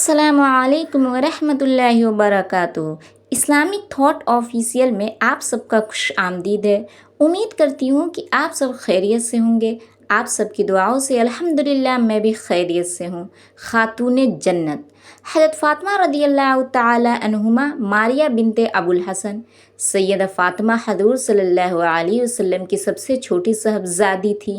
अस्सलाम वालेकुम वरहमतुल्लाहि वबरकातुहू। इस्लामिक थॉट ऑफिशियल में आप सबका खुश आमदीद है। उम्मीद करती हूँ कि आप सब खैरियत से होंगे। आप सबकी दुआओं से अल्हम्दुलिल्लाह मैं भी खैरियत से हूँ। खातून जन्नत हज़रत फ़ातिमा रदियल्लाहु ताला अन्हुमा मारिया बिनते अबुल हसन सैयदा फ़ातिमा हज़ूर सल्लल्लाहु अलैहि वसल्लम की सबसे छोटी साहबजादी थी।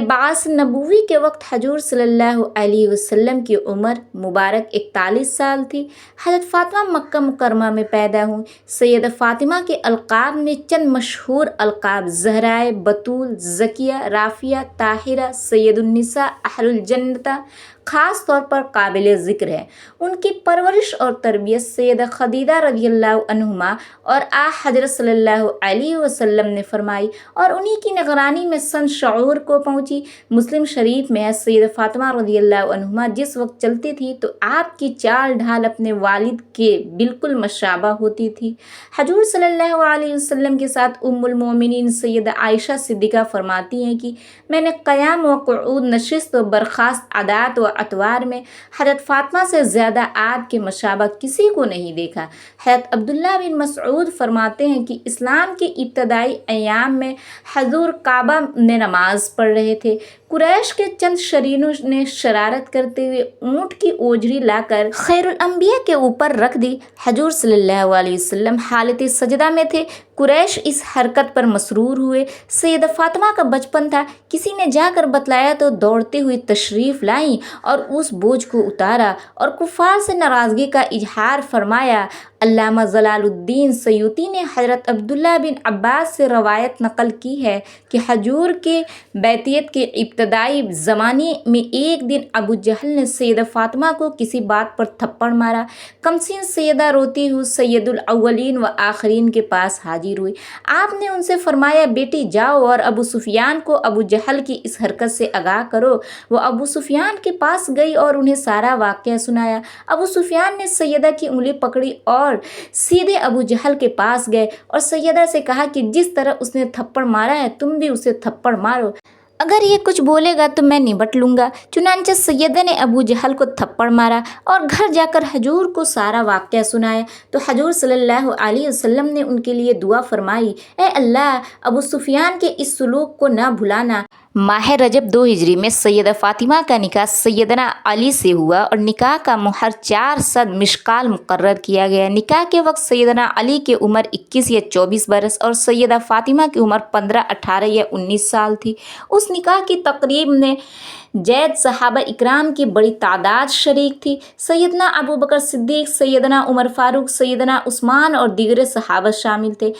बास नबूवी के वक्त हजूर सल्लल्लाहु अलैहि वसल्लम की उम्र मुबारक 41 साल थी। हज़रत फ़ातिमा मक्का मुकरमा में पैदा हुई। सैयदा फ़ातिमा के अलक़ाब में चंद मशहूर अलक़ाब ज़हराए, बतूल, ज़किया, राफ़िया, ताहिरा, सैयदुन्निसा, अहलुल जन्नता ख़ास तौर पर काबिल ज़िक्र है। उनकी परवरिश और तरबियत सैयदा खदीजा रज़ियल्लाहु अन्हुमा और हज़रत सल्लल्लाहु अलैहि वसल्लम ने फरमाई और उन्हीं की निगरानी में सन शऊर को पहुँची। मुस्लिम शरीफ में है सैयदा फ़ातिमा रज़ियल्लाहु अन्हुमा जिस वक्त चलती थी तो आपकी चाल ढाल अपने वालिद के बिल्कुल मशाबा होती थी। हजूर सल्लल्लाहु अलैहि वसल्लम के साथ उम्मुल मोमिनीन सैयदा आयशा सिद्दीक़ा फरमाती हैं कि मैंने क़याम व क़ुऊद, नशिस्त व बर्खास्त, आदात व अतवार में हज़रत फ़ातिमा से ज़्यादा आपके मशाबा किसी को नहीं देखा। हज़रत अब्दुल्लाह बिन मसऊद फरमाते हैं कि इस्लाम के इब्तदाई अयाम में हजूर काबा में नमाज पढ़ रहे थे। कुरैश के चंद शरीनों ने शरारत करते हुए ऊँट की ओझरी लाकर खैरुल अंबिया के ऊपर रख दी। हजूर सल्लल्लाहु अलैहि वसल्लम हालत सजदा में थे। कुरैश इस हरकत पर मसरूर हुए। सैयदा फ़ातिमा का बचपन था। किसी ने जाकर बतलाया तो दौड़ते हुए तशरीफ़ लाई और उस बोझ को उतारा और कुफ़ार से नाराज़गी का इजहार फरमाया। अल्लामा जलालुद्दीन सयूती ने हज़रत अब्दुल्ला बिन अब्बास से रवायत नकल की है कि हजूर के बैतियत के इब्तदाई ज़माने में एक दिन अबू जहल ने सैयदा फ़ातिमा को किसी बात पर थप्पड़ मारा। कमसीन सैयदा रोती हुई सैयदुल अव्वलीन व आखिरीन के पास हाजिर हुई। आपने उनसे फरमाया, बेटी जाओ और अबू सुफियान को अबू जहल की इस हरकत से आगाह करो। वो अबू सुफियान के पास गई और उन्हें सारा वाक़या सुनाया। अबू सुफियान ने सैयदा की उंगली पकड़ी और सीधे अबू जहल के पास गए और सैयदा से कहा कि जिस तरह उसने थप्पड़ मारा है तुम भी उसे थप्पड़ मारो, अगर ये कुछ बोलेगा तो मैं निबट लूँगा। चुनांचे सैयदा ने अबू जहल को थप्पड़ मारा और घर जाकर हजूर को सारा वाक़या सुनाया तो हजूर सल्लल्लाहु अलैहि वसल्लम ने उनके लिए दुआ फरमाई, ए अल्लाह, अबू सुफियान के इस सलूक को ना भुलाना। माह रजब 2 हिजरी में सैयदा फ़ातिमा का निकाह सैयदना अली से हुआ और निकाह का मुहर 4 सद मिशकाल मुकर्रर किया गया। निकाह के वक्त सैयदना अली की उम्र 21 या 24 बरस और सैयदा फ़ातिमा की उम्र 15, 18 या 19 साल थी। उस निकाह की तकरीब में जैद सहाबा इकराम की बड़ी तादाद शरीक थी। सैयदना अबू बकर सिद्दीक़, सैयदना उमर फ़ारूक, सैयदना उस्मान और दीगर सहाबा शामिल थे।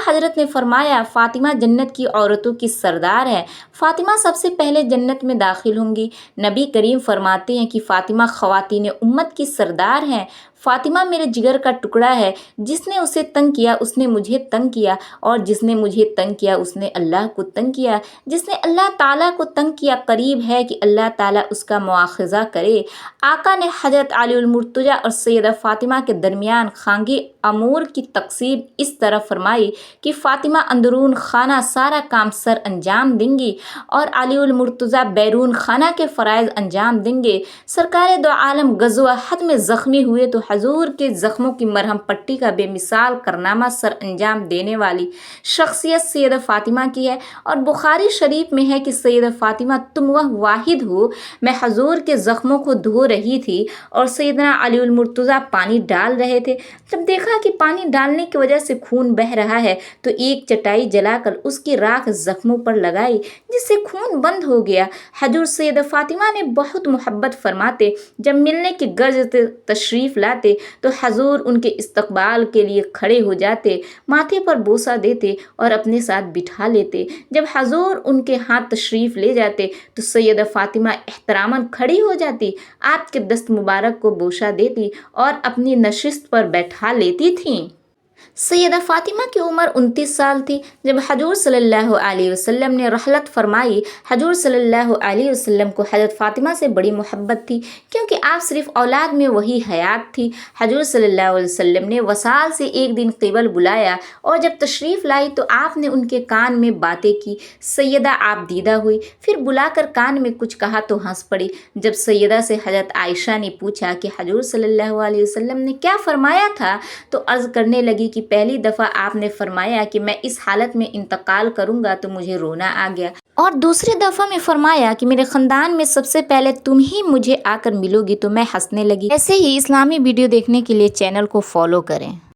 हज़रत ने फरमाया, फ़ातिमा जन्नत की औरतों की सरदार है। फ़ातिमा सबसे पहले जन्नत में दाखिल होंगी। नबी करीम फरमाते हैं कि फ़ातिमा ख़वातीन उम्मत की सरदार हैं। फ़ातिमा मेरे जिगर का टुकड़ा है। जिसने उसे तंग किया उसने मुझे तंग किया और जिसने मुझे तंग किया उसने अल्लाह को तंग किया। जिसने अल्लाह ताला को तंग किया करीब है कि अल्लाह ताला उसका मुआख़ज़ा करे। आका ने हज़रत अली मुर्तज़ा और सैयदा फ़ातिमा के दरमियान खांगी अमूर की तक़सीम इस तरह फरमाई कि फ़ातिमा अंदरून खाना सारा काम सर अंजाम देंगी और अली मुर्तज़ा बैरून खाना के फ़राइज़ अंजाम देंगे। सरकार दो आलम ग़ज़वा हद में ज़ख्मी हुए तो हजूर के ज़ख्मों की मरहम पट्टी का बेमिसाल करनामा सर अंजाम देने वाली शख्सियत सैयदा फ़ातिमा की है। और बुखारी शरीफ में है कि सैयदा फ़ातिमा, तुम वह वाहिद हो, मैं हजूर के ज़ख्मों को धो रही थी और सैयदना अली मुर्तज़ा पानी डाल रहे थे। जब देखा कि पानी डालने की वजह से खून बह रहा है तो एक चटाई जलाकर उसकी राख ज़ख्मों पर लगाई जिससे खून बंद हो गया। हजूर सैयदा फ़ातिमा ने बहुत मोहब्बत फरमाते। जब मिलने की गर्ज तशरीफ़ लाते तो हजूर उनके इस्तकबाल के लिए खड़े हो जाते, माथे पर बोसा देते और अपने साथ बिठा लेते। जब हजूर उनके हाथ तशरीफ़ ले जाते तो सैयदा फ़ातिमा एहतरामन खड़ी हो जाती, आपके दस्त मुबारक को बोसा देती और अपनी नशिस्त पर बैठा लेती थीं। सैयदा फ़ातिमा की उम्र 29 साल थी जब हजूर सल्लल्लाहु अलैहि वसल्लम ने रहलत फरमाई। हजूर सल्लल्लाहु अलैहि वसल्लम को हज़रत फ़ातिमा से बड़ी मोहब्बत थी क्योंकि आप सिर्फ औलाद में वही हयात थी। हजूर सल्लल्लाहु अलैहि वसल्लम ने वसाल से एक दिन क़िबल बुलाया और जब तशरीफ़ लाई तो आपने उनके कान में बातें की। सैयदा आप दीदा हुई, फिर बुलाकर कान में कुछ कहा तो हंस पड़ी। जब सैयदा से हज़रत आयशा ने पूछा कि हजूर सल्लल्लाहु अलैहि वसल्लम ने क्या फ़रमाया था, तो अर्ज़ करने लगी कि पहली दफ़ा आपने फरमाया कि मैं इस हालत में इंतकाल करूँगा तो मुझे रोना आ गया, और दूसरी दफ़ा में फरमाया कि मेरे ख़ानदान में सबसे पहले तुम ही मुझे आकर मिलोगी तो मैं हंसने लगी। ऐसे ही इस्लामी वीडियो देखने के लिए चैनल को फॉलो करें।